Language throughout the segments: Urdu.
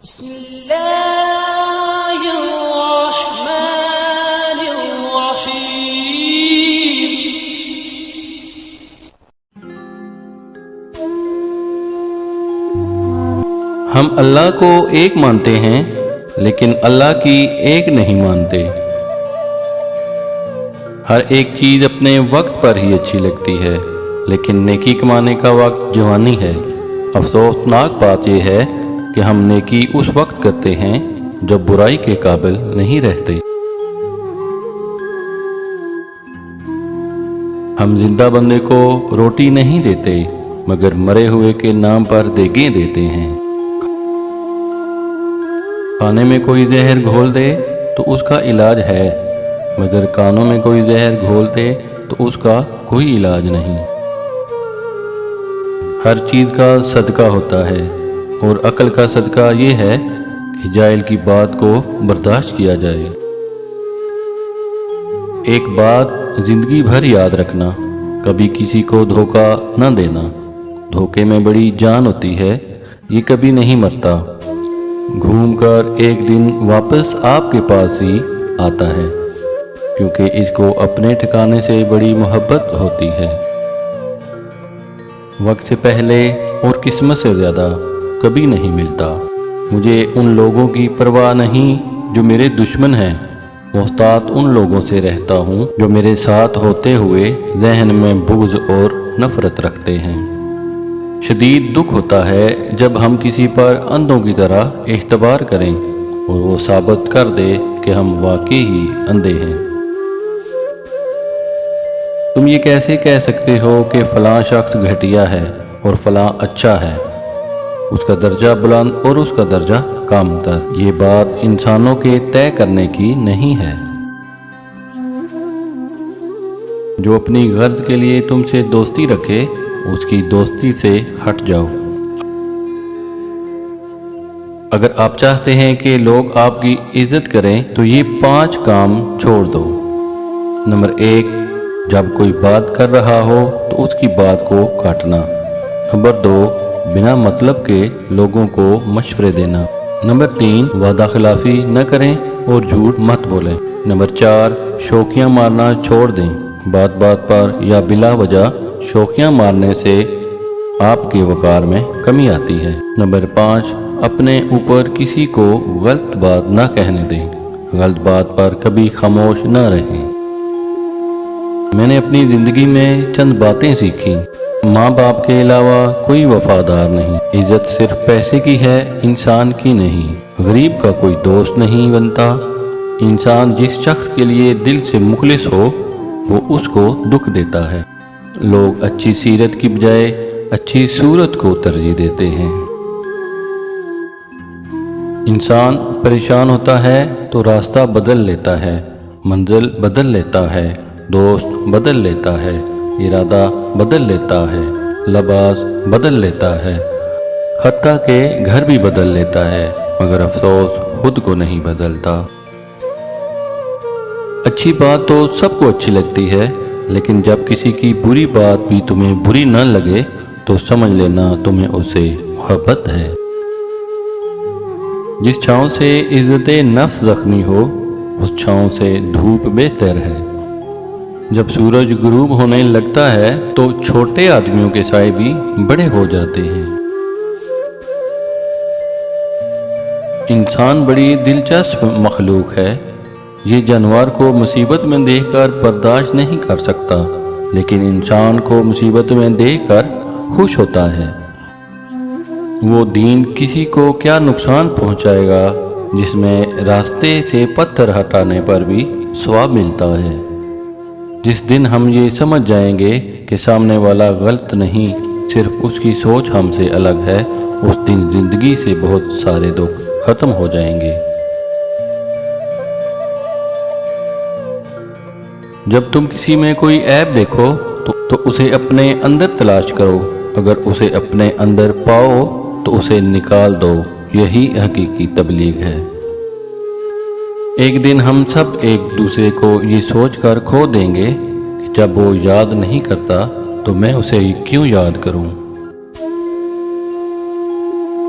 بسم اللہ الرحمن الرحیم۔ ہم اللہ کو ایک مانتے ہیں لیکن اللہ کی ایک نہیں مانتے۔ ہر ایک چیز اپنے وقت پر ہی اچھی لگتی ہے لیکن نیکی کمانے کا وقت جوانی ہے۔ افسوسناک بات یہ ہے کہ ہم نیکی اس وقت کرتے ہیں جب برائی کے قابل نہیں رہتے۔ ہم زندہ بندے کو روٹی نہیں دیتے مگر مرے ہوئے کے نام پر دیگیں دیتے ہیں۔ کھانے میں کوئی زہر گھول دے تو اس کا علاج ہے مگر کانوں میں کوئی زہر گھول دے تو اس کا کوئی علاج نہیں۔ ہر چیز کا صدقہ ہوتا ہے اور عقل کا صدقہ یہ ہے کہ جاہل کی بات کو برداشت کیا جائے۔ ایک بات زندگی بھر یاد رکھنا، کبھی کسی کو دھوکہ نہ دینا۔ دھوکے میں بڑی جان ہوتی ہے، یہ کبھی نہیں مرتا، گھوم کر ایک دن واپس آپ کے پاس ہی آتا ہے، کیونکہ اس کو اپنے ٹھکانے سے بڑی محبت ہوتی ہے۔ وقت سے پہلے اور قسمت سے زیادہ کبھی نہیں ملتا۔ مجھے ان لوگوں کی پرواہ نہیں جو میرے دشمن ہیں، محتاط ان لوگوں سے رہتا ہوں جو میرے ساتھ ہوتے ہوئے ذہن میں بغض اور نفرت رکھتے ہیں۔ شدید دکھ ہوتا ہے جب ہم کسی پر اندھوں کی طرح اعتبار کریں اور وہ ثابت کر دے کہ ہم واقعی ہی اندھے ہیں۔ تم یہ کیسے کہہ سکتے ہو کہ فلاں شخص گھٹیا ہے اور فلاں اچھا ہے، اس کا درجہ بلند اور اس کا درجہ کم تر؟ یہ بات انسانوں کے طے کرنے کی نہیں ہے۔ جو اپنی غرض کے لیے تم سے دوستی رکھے اس کی دوستی سے ہٹ جاؤ۔ اگر آپ چاہتے ہیں کہ لوگ آپ کی عزت کریں تو یہ 5 کام چھوڑ دو۔ نمبر 1، جب کوئی بات کر رہا ہو تو اس کی بات کو کاٹنا۔ نمبر 2، بنا مطلب کے لوگوں کو مشورے دینا۔ نمبر 3، وعدہ خلافی نہ کریں اور جھوٹ مت بولیں۔ نمبر 4، شوخیاں مارنا چھوڑ دیں۔ بات بات پر یا بلا وجہ شوخیاں مارنے سے آپ کے وقار میں کمی آتی ہے۔ نمبر 5، اپنے اوپر کسی کو غلط بات نہ کہنے دیں۔ غلط بات پر کبھی خاموش نہ رہیں۔ میں نے اپنی زندگی میں چند باتیں سیکھیں۔ ماں باپ کے علاوہ کوئی وفادار نہیں۔ عزت صرف پیسے کی ہے، انسان کی نہیں۔ غریب کا کوئی دوست نہیں بنتا۔ انسان جس شخص کے لیے دل سے مخلص ہو وہ اس کو دکھ دیتا ہے۔ لوگ اچھی سیرت کی بجائے اچھی صورت کو ترجیح دیتے ہیں۔ انسان پریشان ہوتا ہے تو راستہ بدل لیتا ہے، منزل بدل لیتا ہے، دوست بدل لیتا ہے، ارادہ بدل لیتا ہے، لباس بدل لیتا ہے، حتیٰ کہ گھر بھی بدل لیتا ہے، مگر افسوس خود کو نہیں بدلتا۔ اچھی بات تو سب کو اچھی لگتی ہے لیکن جب کسی کی بری بات بھی تمہیں بری نہ لگے تو سمجھ لینا تمہیں اسے محبت ہے۔ جس چھاؤں سے عزت نفس زخمی ہو اس چھاؤں سے دھوپ بہتر ہے۔ جب سورج غروب ہونے لگتا ہے تو چھوٹے آدمیوں کے سائے بھی بڑے ہو جاتے ہیں۔ انسان بڑی دلچسپ مخلوق ہے۔ یہ جانور کو مصیبت میں دیکھ کر برداشت نہیں کر سکتا لیکن انسان کو مصیبت میں دیکھ کر خوش ہوتا ہے۔ وہ دین کسی کو کیا نقصان پہنچائے گا جس میں راستے سے پتھر ہٹانے پر بھی ثواب ملتا ہے۔ جس دن ہم یہ سمجھ جائیں گے کہ سامنے والا غلط نہیں، صرف اس کی سوچ ہم سے الگ ہے، اس دن زندگی سے بہت سارے دکھ ختم ہو جائیں گے۔ جب تم کسی میں کوئی عیب دیکھو تو اسے اپنے اندر تلاش کرو، اگر اسے اپنے اندر پاؤ تو اسے نکال دو، یہی حقیقی تبلیغ ہے۔ ایک دن ہم سب ایک دوسرے کو یہ سوچ کر کھو دیں گے کہ جب وہ یاد نہیں کرتا تو میں اسے کیوں یاد کروں۔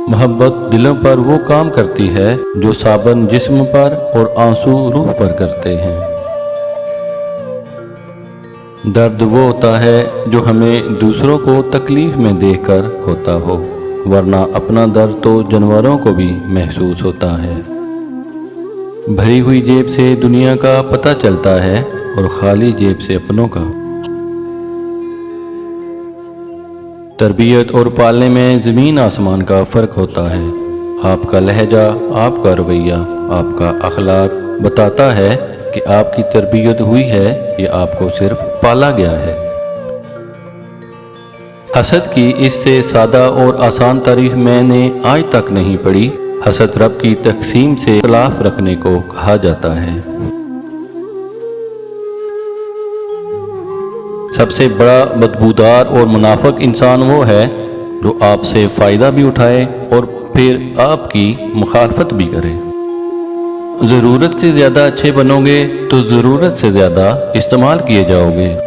محبت دلوں پر وہ کام کرتی ہے جو صابن جسم پر اور آنسو روح پر کرتے ہیں۔ درد وہ ہوتا ہے جو ہمیں دوسروں کو تکلیف میں دیکھ کر ہوتا ہو، ورنہ اپنا درد تو جانوروں کو بھی محسوس ہوتا ہے۔ بھری ہوئی جیب سے دنیا کا پتہ چلتا ہے اور خالی جیب سے اپنوں کا۔ تربیت اور پالنے میں زمین آسمان کا فرق ہوتا ہے۔ آپ کا لہجہ، آپ کا رویہ، آپ کا اخلاق بتاتا ہے کہ آپ کی تربیت ہوئی ہے یا آپ کو صرف پالا گیا ہے۔ حسد کی اس سے سادہ اور آسان تعریف میں نے آج تک نہیں پڑھی۔ حسد رب کی تقسیم سے اختلاف رکھنے کو کہا جاتا ہے۔ سب سے بڑا بدبودار اور منافق انسان وہ ہے جو آپ سے فائدہ بھی اٹھائے اور پھر آپ کی مخالفت بھی کرے۔ ضرورت سے زیادہ اچھے بنو گے تو ضرورت سے زیادہ استعمال کیے جاؤ گے۔